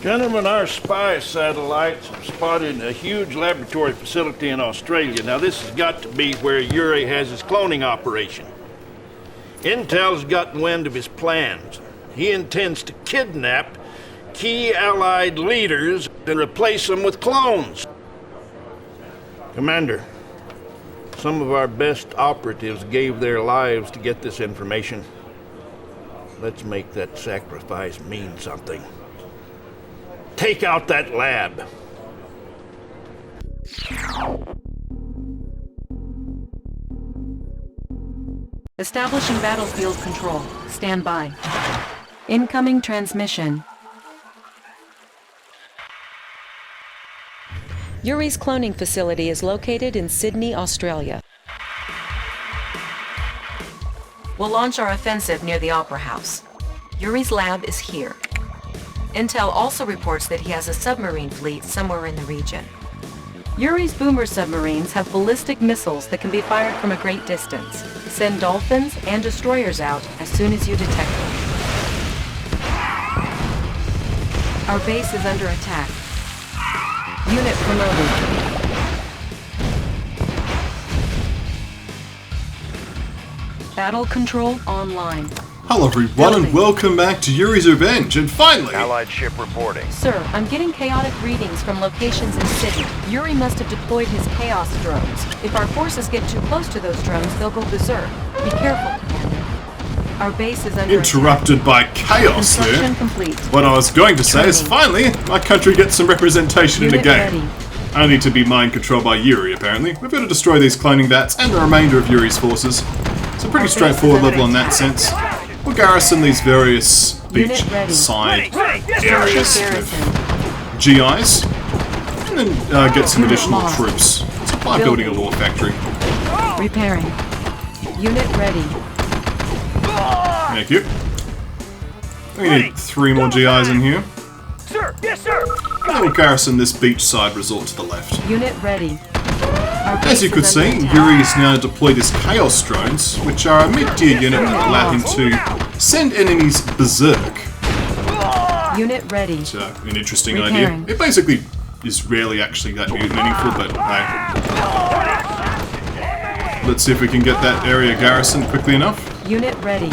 Gentlemen, our spy satellites have spotted a huge laboratory facility in Australia. Now, this has got to be where Yuri has his cloning operation. Intel's gotten wind of his plans. He intends to kidnap key Allied leaders and replace them with clones. Commander, some of our best operatives gave their lives to get this information. Let's make that sacrifice mean something. Take out that lab. Establishing battlefield control. Stand by. Incoming transmission. Yuri's cloning facility is located in Sydney, Australia. We'll launch our offensive near the Opera House. Yuri's lab is here. Intel also reports that he has a submarine fleet somewhere in the region. Yuri's boomer submarines have ballistic missiles that can be fired from a great distance. Send dolphins and destroyers out as soon as you detect them. Our base is under attack. Unit promoted. Battle control online. Hello everyone and welcome back to Yuri's Revenge, and finally... Allied ship reporting. Sir, I'm getting chaotic readings from locations in Sydney. Yuri must have deployed his chaos drones. If our forces get too close to those drones, they'll go berserk. Be careful, Commander. Our base is under Interrupted by chaos there. Construction complete. What I was going to say is finally, my country gets some representation in the game. Ready. Only to be mind controlled by Yuri, apparently. We've got to destroy these cloning bats and the remainder of Yuri's forces. It's a pretty straightforward level in that sense. We'll garrison these various beachside areas with GIs, and then get some additional troops. It's by building a law factory. Repairing. Unit ready. Thank you. We need 3 more GIs in here. Sir, yes, sir. And then we'll garrison this beachside resort to the left. Unit ready. As you could see, Yuri has now deployed his Chaos drones, which are a mid-tier unit that allow him to send enemies berserk. Unit ready. It's an interesting idea. It basically is rarely actually that meaningful, but hey. Let's see if we can get that area garrisoned quickly enough. Unit ready.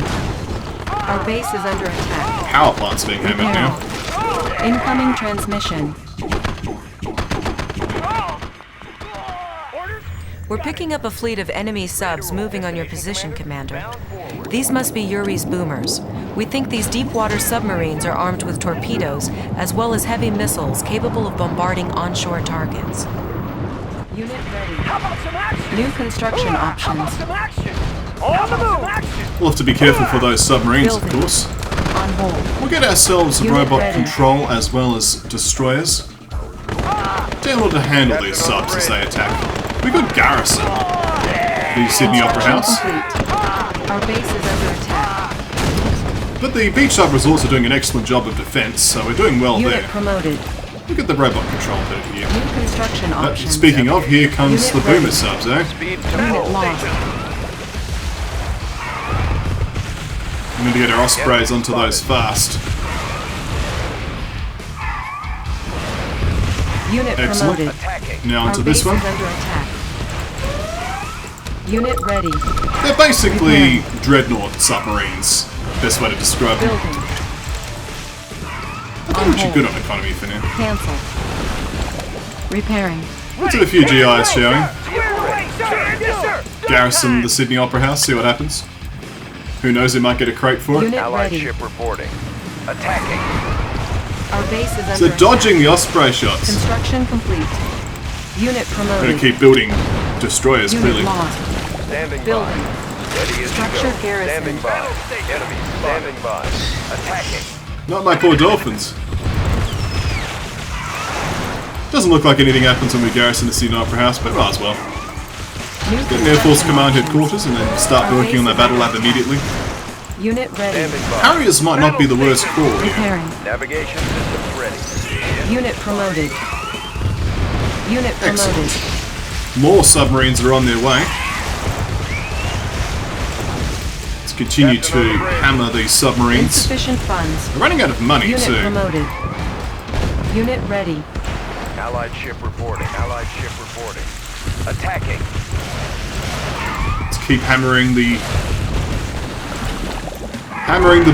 Our base is under attack. Power plant's being hammered now. Incoming transmission. We're picking up a fleet of enemy subs moving on your position, Commander. These must be Yuri's boomers. We think these deep-water submarines are armed with torpedoes, as well as heavy missiles capable of bombarding onshore targets. Unit ready. How about some action? New construction options. Some action? On the move! We'll have to be careful for those submarines, of course. On hold. We'll get ourselves Unit robot ready. control as well as destroyers to be able to handle these subs as they attack. We could garrison the Sydney Opera House. Complete. Our base is under attack. But the beachside resorts are doing an excellent job of defense, so we're doing well Unit there. promoted. Look at the robot control bit here. New construction options. Speaking of, here comes Unit the ready. boomer subs, eh? Speed to Unit full lost. station. We need to get our Ospreys onto those fast. Unit Excellent. promoted. Attacking. Now onto Our this base one. is under attack. Unit ready. They're basically dreadnought submarines. Best way to describe them. Building. I think we're good on economy for now. Cancel. Repairing. Let's do a few GIs, shall we? Yes, sir. Garrison the Sydney Opera House, see what happens. Who knows, they might get a crate for it. Unit Allied ready. ship reporting. Attacking. Our base is under So attack. dodging the Osprey shots. Construction complete. Unit We're promoted. going to keep building destroyers, Unit clearly. lost. Standing Building. by. Ready as Structure you go. garrison. Standing by. Enemy standing by. Attacking. Not my poor dolphins. Doesn't look like anything happens when we garrison the Sydney Opera House, but might as well. New Get an Air Force construction Command options. headquarters and then start Our working on base that battle is lab under immediately. attack. Unit ready. Standing by. Harriers might not be the worst call here. Repairing. Navigation systems ready. Unit promoted. Unit promoted. Excellent. More submarines are on their way. Let's continue to hammer these submarines. Insufficient funds. We're running out of money Unit too. promoted. Unit ready. Allied ship reporting. Allied ship reporting. Attacking. Let's keep hammering the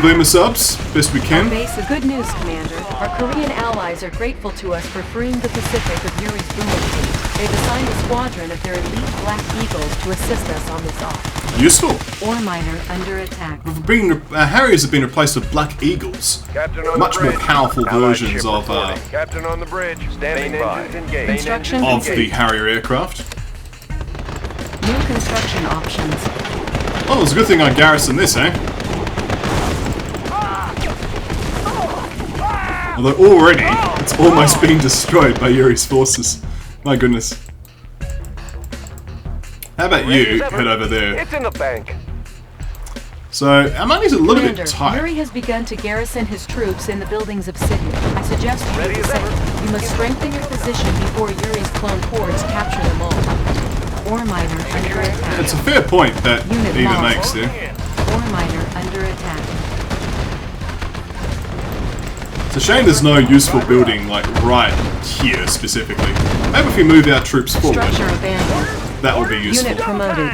boomer subs best we can. Base, good news, Commander. Our Korean allies are grateful to us for freeing the Pacific of Yuri's boomer fleet. They've assigned a squadron of their elite Black Eagles to assist us on this op. Useful. Ore miner under attack. Harriers have been replaced with Black Eagles. Captain on Much the more bridge. powerful Allied versions ship of reporting. Captain on the bridge. Standing by. Construction of the complete. Harrier aircraft. New construction options. Oh, it's a good thing I garrisoned this, eh? Although already, it's almost been destroyed by Yuri's forces. My goodness. How about you head over there? It's in the bank. So, our money's a little Commander, bit tight. Yuri has begun to garrison his troops in the buildings of Sydney. I suggest you do the same. You must strengthen your position before Yuri's clone hordes capture them all. Ore miner under attack. It's a fair point that Unit Eva lost. makes there. Ore miner under attack. It's a shame there's no useful building, like, right here specifically. Maybe if we move our troops forward, Structure abandoned. that will be useful. Unit promoted.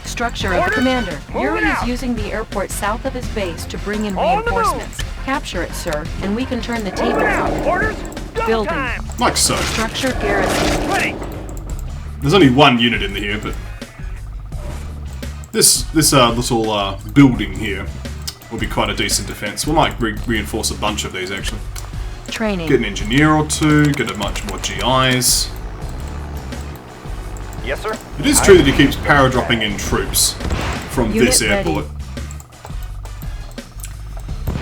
Structure of Commander. Yuri is using the airport south of his base to bring in reinforcements. Capture it, sir, and we can turn the tables on it. Orders. Building. Like so. Structure garrison. There's only one unit in here, but this little building here will be quite a decent defense. We might reinforce a bunch of these actually. Training. Get an engineer or two. Get a bunch more GIs. Yes, sir. It is true that he keeps para-dropping in troops from Unit this airport. ready.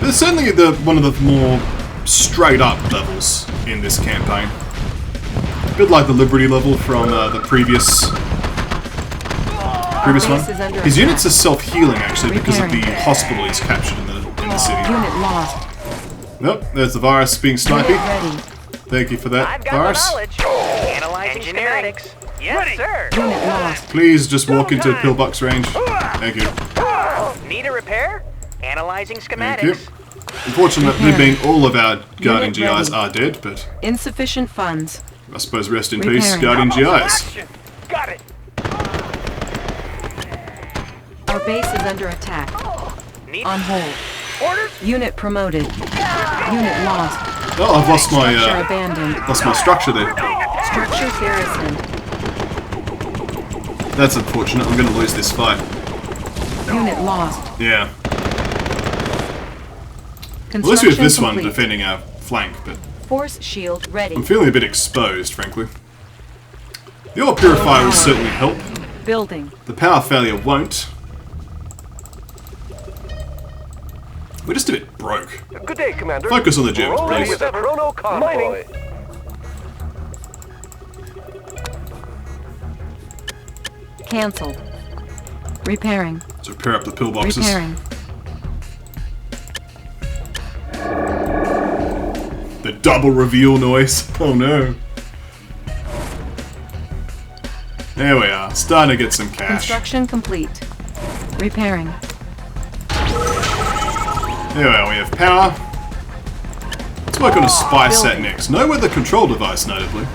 But it's certainly one of the more straight-up levels in this campaign. A bit like the Liberty level from the previous Base one. is under His attack. units are self-healing actually because of the Repairing. hospital he's captured in the city. Unit lost. Nope, there's the virus being Unit snipey. ready. Thank you for that, virus. Analyzing schematics. Yes, sir. Unit lost. Please just walk into pillbox range. Thank you. Need a repair? Analyzing Thank you. schematics. Unfortunately, being all of our Guardian Unit GIs ready. are dead, but Insufficient funds. I suppose rest in peace, Repairing. Guardian GIs. Action. Got it. Our base is under attack. Need On hold. Orders. Unit promoted. Unit lost. Oh, I've lost Structure my abandoned. structure there. Structure garrisoned. That's unfortunate. I'm going to lose this fight. Unit lost. Yeah. At least we have Construction this one complete. defending our flank, but Force shield ready. I'm feeling a bit exposed, frankly. The ore purifier will certainly help. Building. The power failure won't. We're just a bit broke. Good day, Commander. Focus on the Germans, We're ready please. with the chrono convoy. Cancelled. Repairing. Let's repair up the pillboxes. Repairing. The double reveal noise. Oh no. There we are. Starting to get some cash. Construction complete. Repairing. There we are. We have power. Let's work on a spy set Building. next. No weather control device, notably.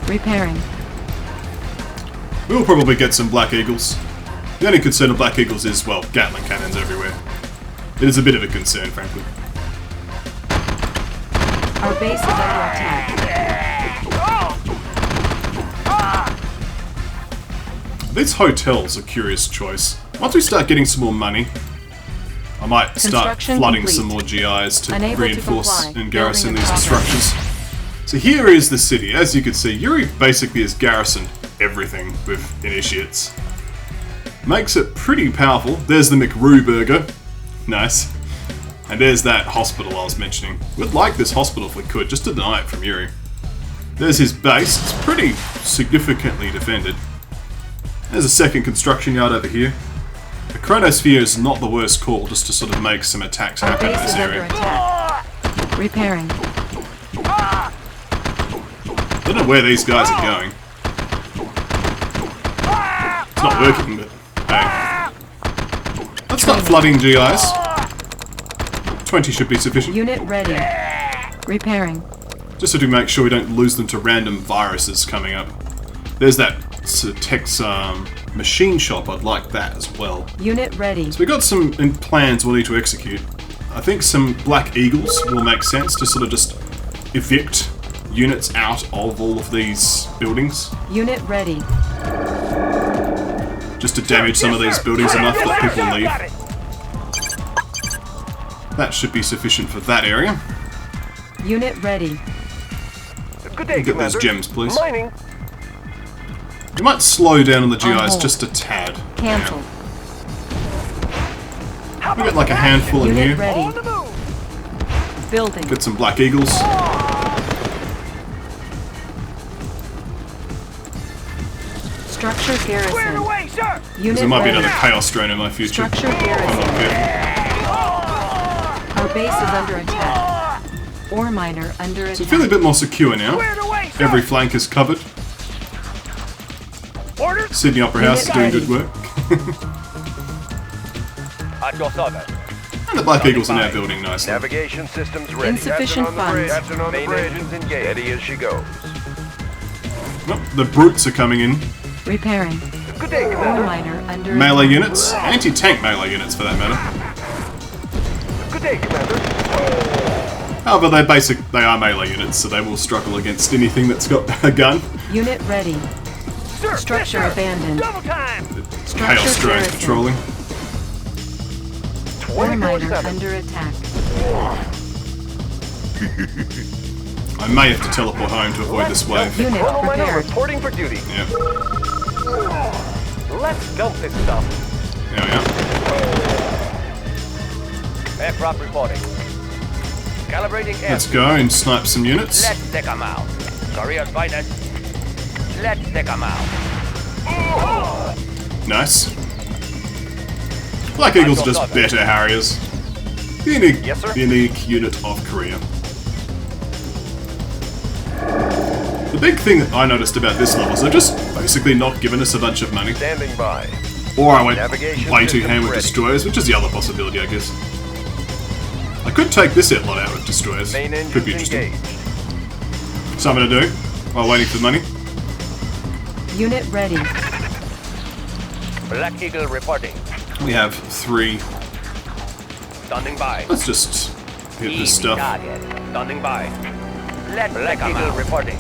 Repairing. We'll probably get some Black Eagles. The only concern of Black Eagles is, well, Gatling cannons everywhere. It is a bit of a concern, frankly. Our base is under attack. These hotels are a curious choice. Once we start getting some more money, I might start Construction flooding complete. some more GIs to Unable to reinforce comply. and garrison Building in these progress. structures. So here is the city. As you can see, Yuri basically has garrisoned everything with initiates. Makes it pretty powerful. There's the McRoo burger. Nice. And there's that hospital I was mentioning. We'd like this hospital if we could, just to deny it from Yuri. There's his base. It's pretty significantly defended. There's a second construction yard over here. The Chronosphere is not the worst call, just to sort of make some attacks Our happen in base this is under area. attack. Repairing. I don't know where these guys are going. It's not working, but hey. Let's start flooding GIs. 20 should be sufficient. Unit ready. Repairing. Just so to make sure we don't lose them to random viruses coming up. There's that tech's machine shop. I'd like that as well. Unit ready. So we got some plans we'll need to execute. I think some Black Eagles will make sense to sort of just evict units out of all of these buildings. Unit ready. Just to damage some of these buildings enough that people leave. That should be sufficient for that area. Unit ready. Good day, Get those Commander. gems, please. Mining. You might slow down on the GIs hold. just a tad. Cancel. We get like a handful in Unit here. ready. Building. Get some Black Eagles. Structure Squared garrison. away, sir. Unit There might be ready. another Chaos Drone in my future. Structure I'm not garrison. careful. Our base is under attack. Ore miner under So attack. feeling a bit more secure now. Squared away, sir. Every flank is covered. Order. Sydney Opera House is doing Unit good work. At your service. And the Black Eagles are now building nicely. Navigation systems ready. Insufficient funds. Captain on the bridge. Engaged. Steady as she goes. Nope, the brutes are coming in. Repairing. Good day, Ore Commander. miner under Melee attack. units, anti-tank melee units for that matter. Good day, Commander. However, they are melee units, so they will struggle against anything that's got a gun. Unit ready. Sir, Structure yes, sir. abandoned. Double time. Chaos drones garrison. patrolling. Ore miner 24/7. under attack. I may have to teleport home to avoid this wave. Unit Chrono miner prepared. reporting for duty. Yep, Let's dump this stuff. there we are. Aircraft reporting. Calibrating air. Let's go and snipe some units. Let's take them out. Korea's finest. Let's take them out. Nice. Black Eagles are just better Harriers. The Yes, sir. unique unit of Korea. The big thing that I noticed about this level is they're just basically not giving us a bunch of money. Standing by. Or I went Navigation way too systems ham with ready. destroyers, which is the other possibility, I guess. I could take this lot out with destroyers. Main Could be engines interesting. engaged. So I'm gonna do while waiting for the money. Unit ready. Black Eagle reporting. We have 3. Standing by. Let's just hit this Easy stuff. target. Standing by. Let's Black Eagle reporting.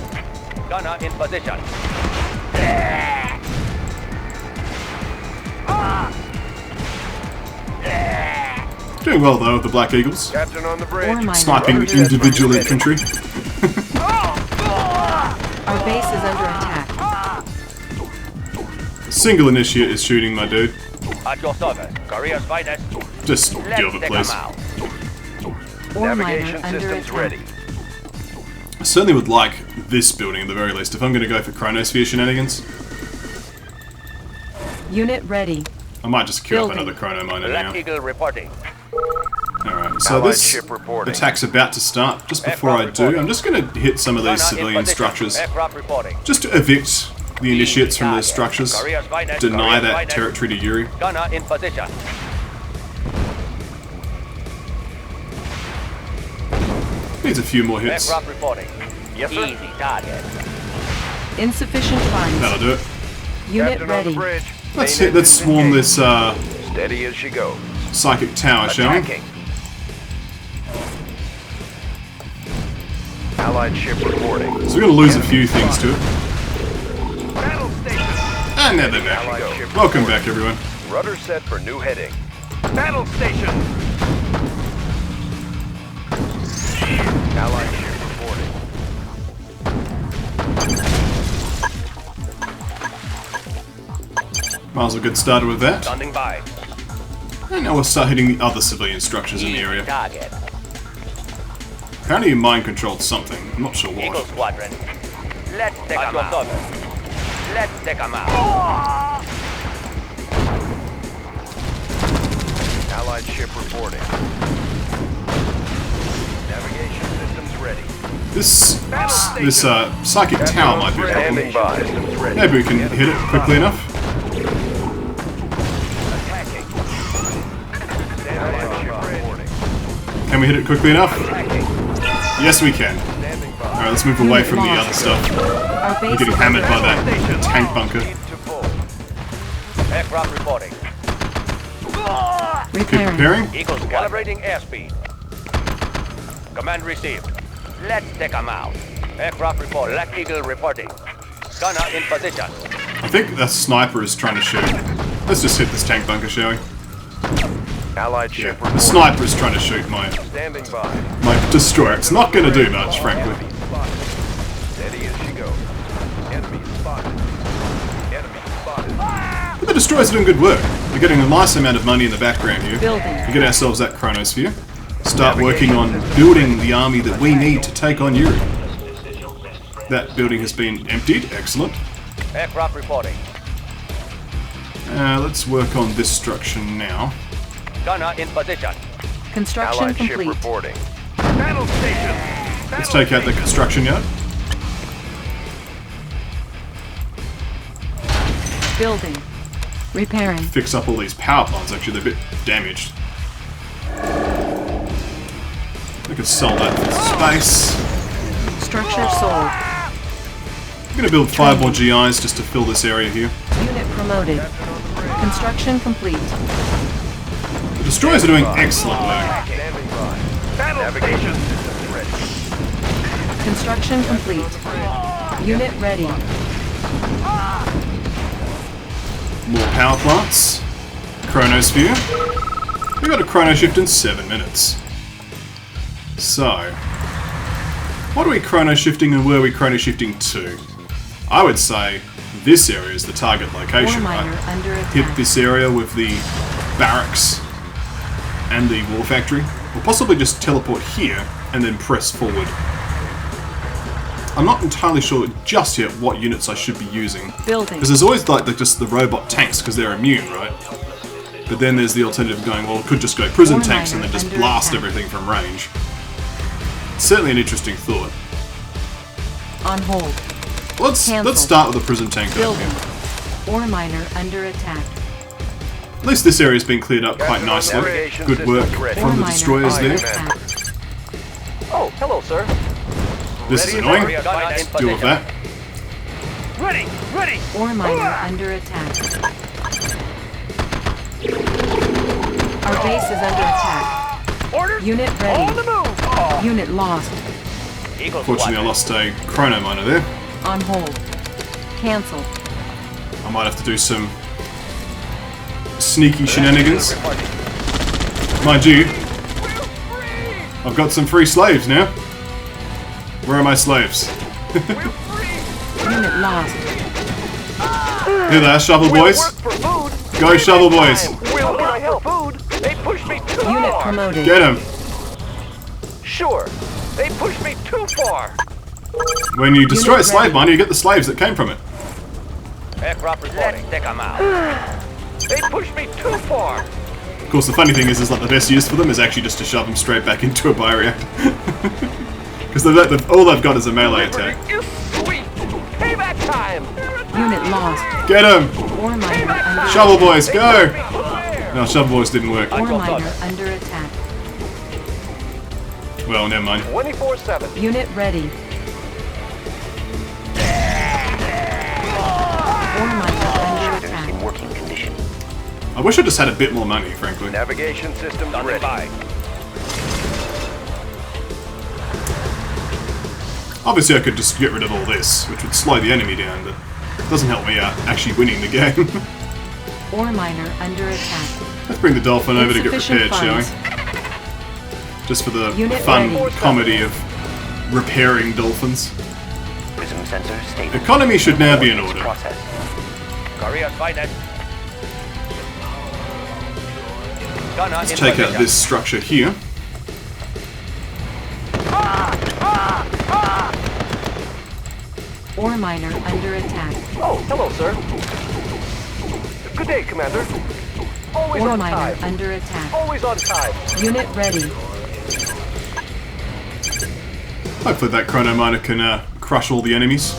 Gunner in position. Doing well though with the Black Eagles. Captain on the Ore bridge. miner Sniping under individual attack. infantry. Our base is under attack. A single initiate is shooting my dude. At your service. Korea's finest. Just Let's deal with it, take please. them out. Ore Navigation miner under systems attack. ready. I certainly would like this building at the very least if I'm going to go for Chronosphere shenanigans. Unit ready. I might just queue up Building. another Chrono Miner Black now. Eagle reporting. Alright, so Allied this ship reporting. attack's about to start. Just before I Aircraft do, reporting. I'm just going to hit some of these Gunner in civilian position. structures. Aircraft reporting. Just to evict the initiates from those Target. structures. Korea's finest. Deny Korea's that finest. territory to Yuri. Gunner in position. Needs a few more hits. Aircraft reporting. Yes, sir. Easy target. Insufficient funds. That'll do it. Unit Captain on the ready. bridge. Let's Main engines swarm engaged. this Steady as she goes. psychic tower, shall we? Attacking. Allied ship reporting. So we're going to lose a few things to it. Battle station. And now they're back. Allied ship Welcome reporting. back, everyone. Rudder set for new heading. Battle station. Allied ship reporting. Might as well get started with that. Standing by. And now we'll start hitting the other civilian structures in the Easy area. target. Apparently you mind controlled something. I'm not sure Eagle what. Squadron. Let's take them out. Let's take them out. Allied ship reporting. Navigation systems ready. This psychic tower might be a Standing problem. by. Systems ready. Maybe we can hit it quickly enough. Attacking. Allied ship reporting. Can we hit it quickly enough? Yes, we can. Alright, let's move away from the other stuff. Our We're base getting is hammered under by attack. that tank bunker. Aircraft reporting. Keep Repairing. preparing. Eagles calibrating airspeed. Command received. Let's take them out. Aircraft report. Black Eagle reporting. Gunner in position. I think the sniper is trying to shoot. Let's just hit this tank bunker, shall we? Allied Yeah, ship the reporting. sniper is trying to shoot Standing by. my destroyer. It's not going to do much, frankly. Enemy spotted. Steady as she goes. Enemy spotted. Enemy spotted. But the destroyers are doing good work. We're getting a nice amount of money in the background here. Building. We get ourselves that chronosphere. Start working on building the army that we need to take on Yuri. That building has been emptied. Excellent. Aircraft reporting. Let's work on this structure now. Gunner in position. Construction Allied ship complete. reporting. Battle station. Let's take out the construction yard. Building. Repairing. Fix up all these power plants. Actually, they're a bit damaged. We could sell that for space. Structure sold. I'm going to build 5 more GIs just to fill this area here. Unit promoted. Construction complete. The destroyers are doing excellent work. Standing by. Navigation systems ready. Construction complete. Unit ready. More power plants. Chronosphere. We got a chrono shift in 7 minutes. So, what are we chrono shifting and where are we chrono shifting to? I would say this area is the target Ore location, miner right? under Hit attack. this area with the barracks and the war factory. Or possibly just teleport here and then press forward. I'm not entirely sure just yet what units I should be using. Building. Because there's always like just the robot tanks because they're immune, right? But then there's the alternative of going, well, it could just go prison Ore tanks and miner then just under blast attack. everything from range. Certainly an interesting thought. On hold. Let's Cancelled. start with the prison tank down Building. here. Ore miner under attack. At least this area's been cleared up quite Captain, nicely. navigation Good work systems ready. Ore from the miner destroyers under there. attack. Oh, hello, sir. This is Ready, annoying. ready, gunner in Deal with position. that. Ready, ready. Ore miner under attack. Our base is under attack. Orders. Unit On the ready. move. Unit lost. Eagle Fortunately, I squadron. lost a chrono miner there. On hold. Cancelled. I might have to do some sneaky shenanigans. Reporting. Mind you, I've got some free slaves now. Where are my slaves? Unit lost. Here they are, shovel boys. Work for food. Go shovel boys. Will I help food? They pushed me too Unit far. promoted. Get them. Sure. They pushed me too far. When you destroy a Unit slave ready. miner, you get the slaves that came from it. Aircraft reporting. Let's take them out. They pushed me too far. Of course, the funny thing is like the best use for them is actually just to shove them straight back into a bioreactor. Because all they've got is a melee attack. You sweet. Payback time. Unit lost. Get them! Ore miner under Shovel boys, go! No, shovel boys didn't work. Ore miner under attack. Well, never mind. 24/7. Unit ready. Ore miner under attack. In working condition. I wish I just had a bit more money, frankly. Navigation systems Standing ready. by. Obviously, I could just get rid of all this, which would slow the enemy down, but it doesn't help me out actually winning the game. Ore miner under attack. Let's bring the dolphin over to get Insufficient repaired, shall funds. we? Just for the Unit fun ready. comedy of repairing dolphins. Prism sensor stable. Economy should now be in order. Process. Korea's finest. Gunner Let's in take out position. this structure here. Ore miner under attack. Oh, hello, sir. Good day, Commander. Always Ore on miner time. under attack. Always on time. Unit ready. Hopefully that chrono miner can crush all the enemies.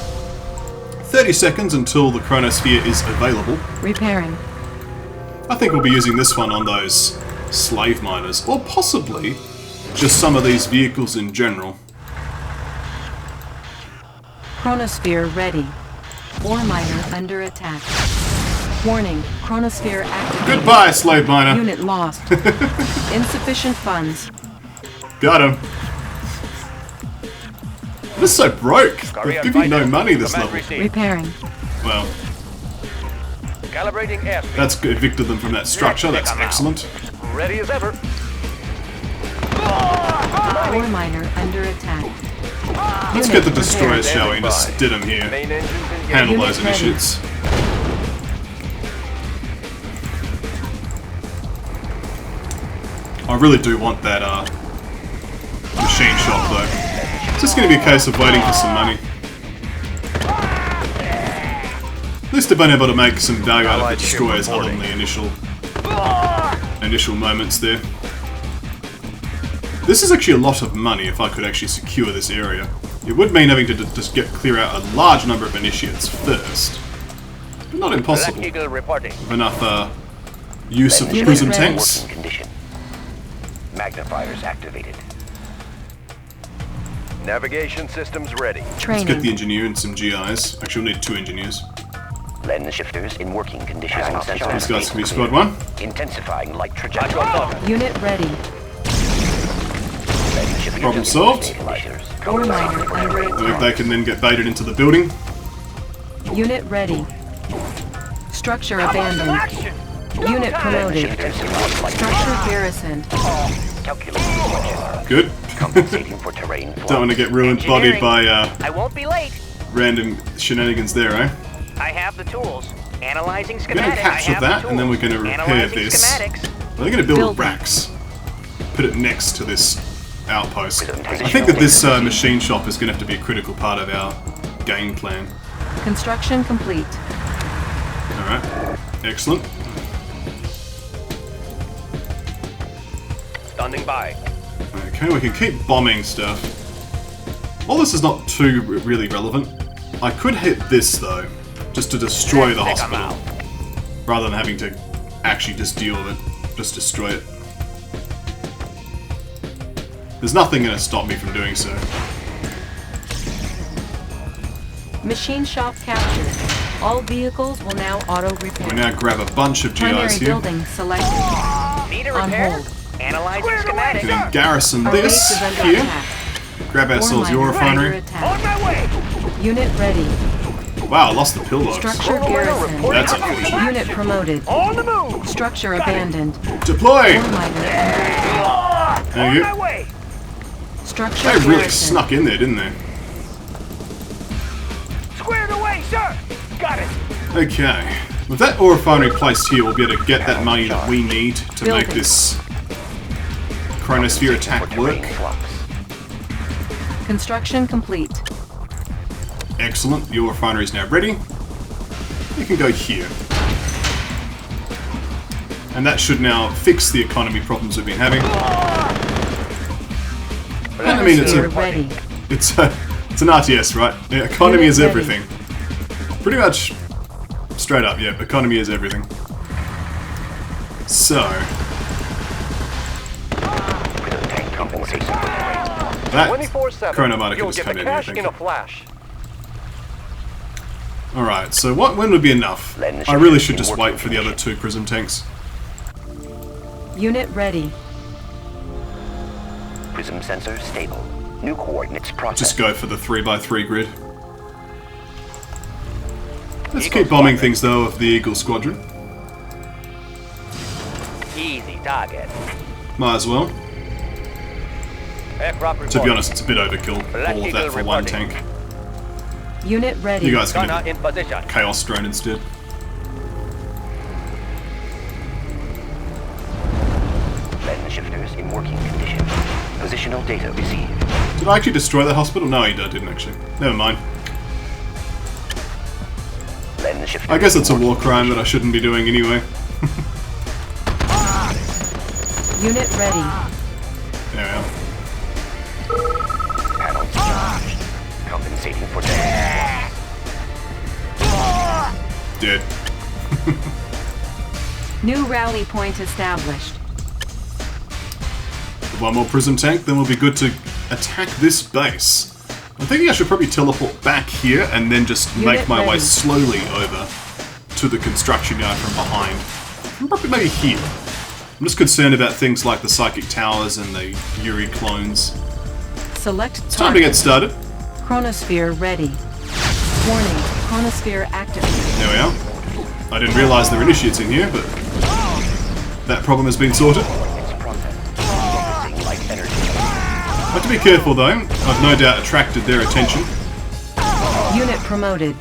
30 seconds until the chronosphere is available. Repairing. I think we'll be using this one on those slave miners, or possibly just some of these vehicles in general. Chronosphere ready. Ore miner under attack. Warning, chronosphere activated. Goodbye, slave miner. Unit lost. Insufficient funds. Got him. This is so broke. They give you no money this Command level. received. Repairing. Well, Calibrating airspeed. that's evicted them from that structure. That's excellent. Ready as ever. Ore miner under attack. Let's get the destroyers, shall we? Just did them here. Main engines engaged. Handle Unit those ready. initiates. I really do want that machine shop though. It's just going to be a case of waiting for some money. At least they've been able to make some value out of the Allied ship destroyers other than reporting. the initial moments there. This is actually a lot of money if I could actually secure this area. It would mean having to just clear out a large number of initiates first. But not impossible. Black Eagle reporting. With enough use of the Unit prism ready. tanks. Working condition. Magnifiers activated. Navigation systems ready. Let's get Training. the engineer and some GIs. Actually, we'll need 2 engineers. Lens shifters in working condition. These guys can be squad 1. Intensifying light At your trajectory. order. Unit ready. Lens shifters Problem in solved. working conditions. Ore miner under I think they attack. can then get baited into the building. Unit ready. Structure abandoned. Unit promoted. Shifters in work light Structure garrisoned. calculating detection. Good. Compensating for terrain flow. Don't want to get ruined, bodied by I won't be late. random shenanigans there, eh? I have the tools. Analyzing schematics. We're going to capture I have that, the and then we're tools. going to repair Analyzing this. schematics. We're going to build Building. racks. Put it next to this outpost. Prism I tank. think that this machine shop is going to have to be a critical part of our game plan. Construction complete. Alright. Excellent. Standing by. Okay, we can keep bombing stuff. All this is not too really relevant. I could hit this though, just to destroy the Let's take 'em hospital, rather than having to actually just deal with it, just destroy it. There's nothing going to stop me from doing so. Machine shop captured. All vehicles will now auto We repair. now grab a bunch of Primary GIs here, building selected. Need a On repair? hold. Analyzing and schematics. then garrison Our this base is under here, attack. grab ourselves your Ore miner under refinery. attack. my way. Unit ready. Wow, I lost the pillbox. Structure garrisoned. That's unfortunate. Unit promoted. On the move. Structure abandoned. Deploy! Ore miner under attack. There you My go. way. Structure They really garrisoned. snuck in there, didn't they? Squared away, sir. Got it. Okay. With that ore refinery placed here, we'll be able to get that money that we need to make Building. this chronosphere attack For terrain work. flux. Construction complete. Excellent. Your refinery is now ready. You can go here. And that should now fix the economy problems we've been having. I mean, it's Chronosphere a, ready. it's an RTS, right? Yeah, economy Unit is ready. everything. Pretty much straight up, yeah. Economy is everything. So Prism tank compensating for terrain. that 24/7. chronometer can You'll just get come the in here, cash thank in you. a flash. Alright, so when would be enough? Lens I really shifters should in just working wait for the other condition. 2 prism tanks. Unit ready. Prism sensor stable. New coordinates processed. Just go for the 3x3 grid. Let's keep bombing things though of the Eagle Squadron. Easy target. Might as well. Aircraft To reporting. be honest, it's a bit overkill, all of that for one tank. Unit ready. You guys can Gunner do in position. Chaos Drone instead. Lens shifters in working condition. Positional data received. Did I actually destroy that hospital? No, I didn't actually. Never mind. Lens shifters. I guess it's a in war working crime that I shouldn't be doing anyway. Unit ready. There we are. Panels charged. Compensating for terrain flux. Dead. New rally point established. One more prism tank, then we'll be good to attack this base. I'm thinking I should probably teleport back here and then just make my way slowly over to the construction yard from behind. Probably maybe here. I'm just concerned about things like the psychic towers and the Yuri clones. Select It's time to get started. Chronosphere ready. Warning, chronosphere activated. There we are. I didn't realise there were initiates in here, but that problem has been sorted. I have to be careful though. I've no doubt attracted their attention. Unit promoted.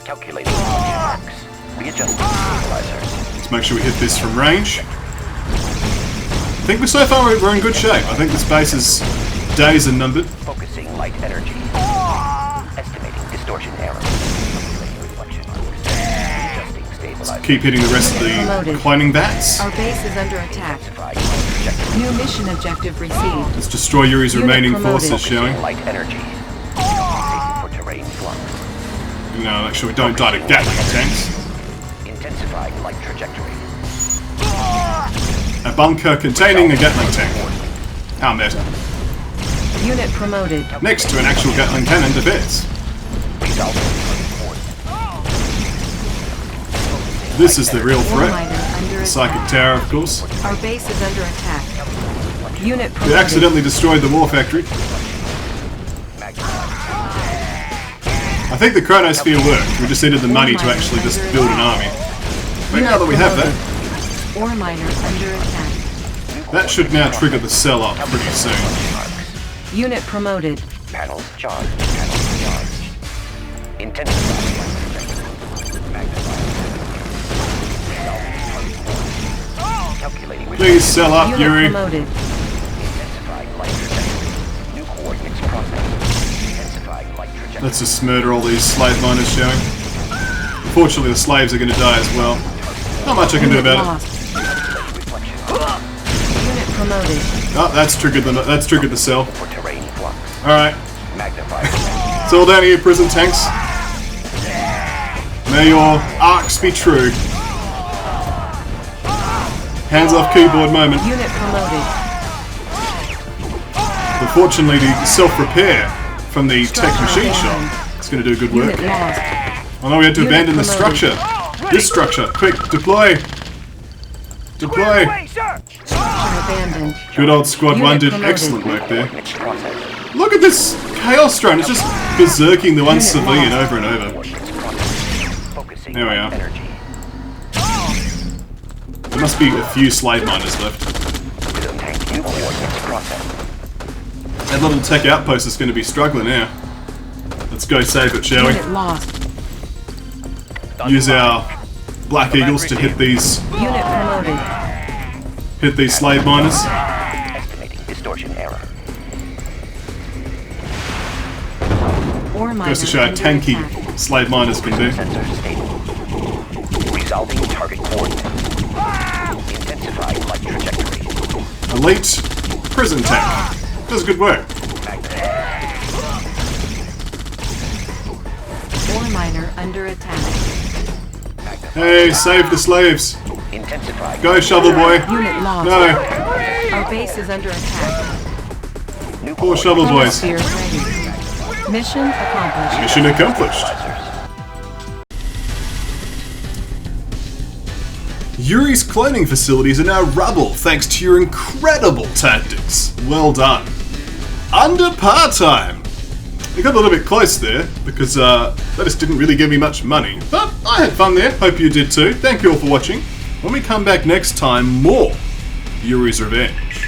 Calculating marks. Readjusting stabilizers. Let's make sure we hit this from range. I think so far we're in good shape. I think this base is days and numbered. Focusing light energy. Estimating distortion error. Reflection arcs. Readjusting stabilizers. Keep hitting the rest of the cloning bats. Our base is under attack. New mission objective received. Let's destroy Yuri's Unit remaining promoted. forces, shall we? Light energy. For terrain flux. No, make sure we don't die to Gatling tanks. Intensifying light trajectory. A bunker containing a Gatling tank. How meta. Unit promoted. Next to an actual Gatling cannon defense. This is the real threat. The psychic tower, of course. Our base is under attack. Unit We promoted. accidentally destroyed the war factory. I think the chronosphere worked. We just needed the money to actually just build an army. But now that we have that, Ore miner under attack. that should now trigger the cell up pretty soon. Unit promoted. Panels charged. Panels charged. Intensifying light trajectory. Calculating. Please cell up, Unit Yuri. promoted. Intensifying light trajectory. New coordinates processed. Intensifying light trajectory. Let's just murder all these slave miners, shall we? Unfortunately, the slaves are going to die as well. Not much I can do Unit about it. lost. Unit promoted. Oh, that's triggered the cell. For terrain flux. Alright, Magnified. it's all down here, prison tanks. May your arcs be true. Hands off keyboard moment. Unit promoted. Unfortunately, the self-repair from the tech machine shop is going to do good work. Unit lost. Oh no, we had to Unit abandon the promoted. structure. This structure. Quick, deploy. Deploy. Away, sir! Structure abandoned. Good old Squad Unit 1 did promoted. excellent work there. Coordinates processed. Look at this Chaos drone. It's just berserking the one Unit civilian lost. over and over. Coordinates processed. Focusing There we light are. energy. There must be a few slave miners left. Prism tank. New coordinates processed. That little tech outpost is going to be struggling now. Let's go save it, shall Unit lost. we? Use our Black Eagles to hit these Unit promoted. slave miners. Estimating distortion error. Ore miner Goes to show how under tanky attack. slave miners can be. Sensor stable. Resolving target coordinate. Intensifying light trajectory. Elite prison tank. Does good work. Ore miner under attack. Hey, save the slaves. Intensifying. Go, shovel boy. Unit lost. No, Our base is under attack. New poor shovel boys. Chronosphere ready. Mission accomplished. Mission accomplished. Yuri's cloning facilities are now rubble thanks to your incredible tactics. Well done. Under par time. We got a little bit close there because that just didn't really give me much money. But I had fun there. Hope you did too. Thank you all for watching. When we come back next time, more Yuri's Revenge.